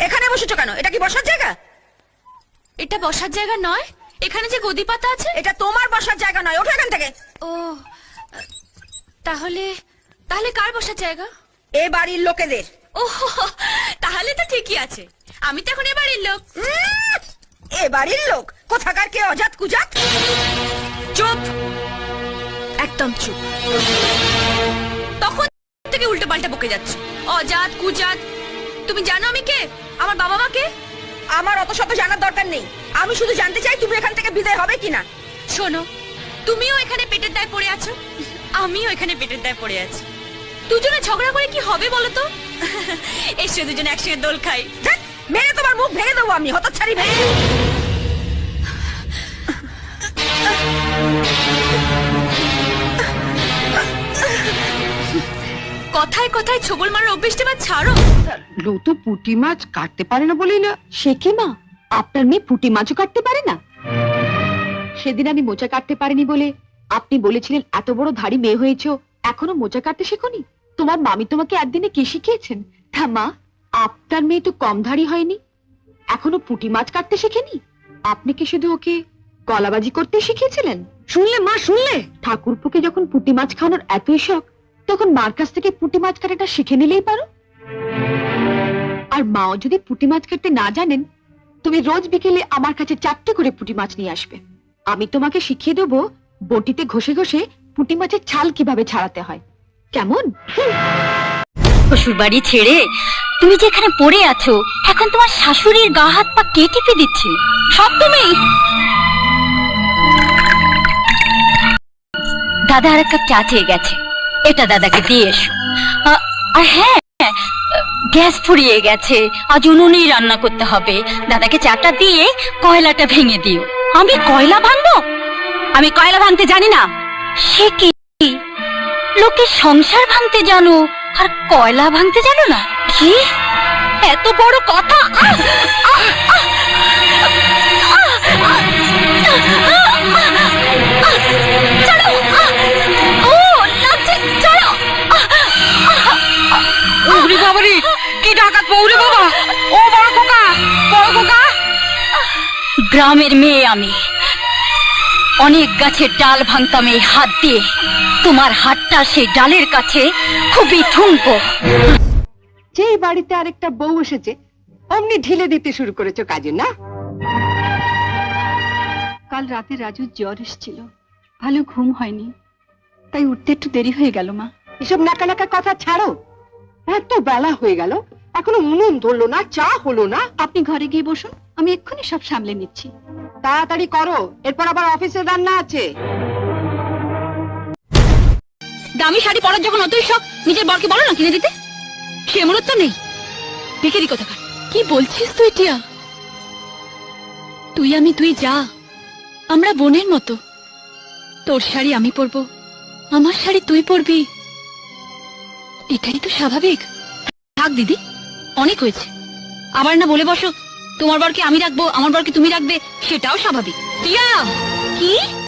এখানে বসেছো কেন? এটা কি বসার জায়গা? এটা বসার জায়গা নয়, এখানে যে গদি পাতা আছে এটা তোমার বসার জায়গা নয়, ওঠো এখান থেকে। ও তাহলে তাহলে কার বসার জায়গা? এ বাড়ির লোকেদের। ও তাহলে তো ঠিকই আছে, আমি তো এখন এ বাড়ির লোক। এ বাড়ির লোক কোথাকার কে অজাত কুজাত? চুপ, একদম চুপ। তখন থেকে উল্টো পাল্টা বকে যাচ্ছ, অজাত কুজাত। তুমি জানো আমি কে, আমার বাবা মা কে? আমার অত শত জানার দরকার নেই, আমি শুধু জানতে চাই তুমি এখান থেকে বিদায় হবে কিনা। শোনো, তুমিও এখানে পেটের দায় পড়ে আছো, আমিও এখানে পেটের দায় পড়ে আছি। দুজনে ঝগড়া করে কি হবে বলো তো? এসো দুজনে একসঙ্গে দোল খাই। ধ্যাৎ, মেরে তোমার মুখ ভেঙে দেবো আমি, হতচ্ছাড়ি ভেঙে। কথায় কথায় ছবল মারার অভ্যেসটা বা ছাড়ো। লতু পুঁটি মাছ কাটতে পারে না বলেই না। সে কি মা, আপনার মেয়ে পুঁটি মাছও কাটতে পারে না? সেদিন আমি মোচা কাটতে পারিনি বলে আপনি বলেছিলেন এত বড় ধাড়ি মেয়ে হয়েছো, এখনো মোচা কাটতে শেখোনি? তোমার মামি তোমাকে একদিনে কি শিখিয়েছেন? হ্যাঁ মা, আপনার মেয়ে তো কম ধাড়ি হয়নি, এখনো পুঁটি মাছ কাটতে শেখেনি। আপনি কি শুধু ওকে কলাবাজি করতে শিখিয়েছিলেন? শুনলে মা, শুনলে? ঠাকুরপুকে যখন পুঁটি মাছ খাওয়ানোর এতই শখ, তখন মার কাছ থেকে পুঁটি মাছ কাটাটা শিখে নিলেই পারো। আর মাও যদি পুঁটি মাছ কাটতে না জানেন, তুমি রোজ বিকেলে আমার কাছে 4টে করে পুঁটি মাছ নিয়ে আসবে। আমি তোমাকে শিখিয়ে দেবো বটিতে ঘষে ঘষে পুঁটি মাছের ছাল কিভাবে ছাড়াতে হয়। কেমন? শ্বশুর বাড়ি ছেড়ে তুমি যেখানে পড়ে আছো, এখন তোমার শাশুড়ির গা হাত পা কে টিপে দিচ্ছে? সব তুমি। দাদা আর এক কাপ চা চেয়ে গেছে, এটা দাদাকে দিয়ে এসো। আর হ্যাঁ, গ্যাস ফুরিয়ে গেছে, আজ উনুনেই রান্না করতে হবে। দাদাকে চাটা দিয়ে কয়লাটা ভেঙে দিও। আমি কয়লা ভাঙবো? আমি কয়লা ভাঙতে জানি না। সে কি, লোকে সংসার ভাঙতে জানো আর কয়লা ভাঙতে জানো না? কি এত বড় কথা! গ্রামের মেয়ে আমি, অনেক গাছের ডাল ভাঙতাম এই হাত দিয়ে। তোমার হাতটা সেই ডালের কাছে খুবই ঠুনকো। যে বাড়িতে আরেকটা বউ এসেছে অমনি ঢিলে দিতে শুরু করেছো কাজে, না? কাল রাতে রাজুর জ্বর এসেছিল, ভালো ঘুম হয়নি, তাই উঠতে একটু দেরি হয়ে গেল মা। এসব নাকা নাকা কথা ছাড়ো, এত বেলা হয়ে গেল এখনো উনুন ধরলো না, চা হলো না। আপনি ঘরে গিয়ে বসুন, আমি এক্ষুনি সব সামলে নিচ্ছি। তাড়াতাড়ি করো, এরপর আবার অফিসের রান্না আছে। দামি শাড়ি পরার যখন অতই শখ, নিজের বরকে বলো না কিনে দিতে। সে মূলত নেই, ভিখারি কোথাকার। কি বলছিস তুই টিয়া? তুই আমি দুই যা, আমরা বোনের মতো। তোর শাড়ি আমি পরবো, আমার শাড়ি তুই পরবি, এটাই তো স্বাভাবিক। থাক দিদি, অনেক হয়েছে। আবার না বলে বসো তোমার বরকে আমি রাখবো, আমার বরকে তুমি রাখবে, সেটাও স্বাভাবিক। টিয়া, কি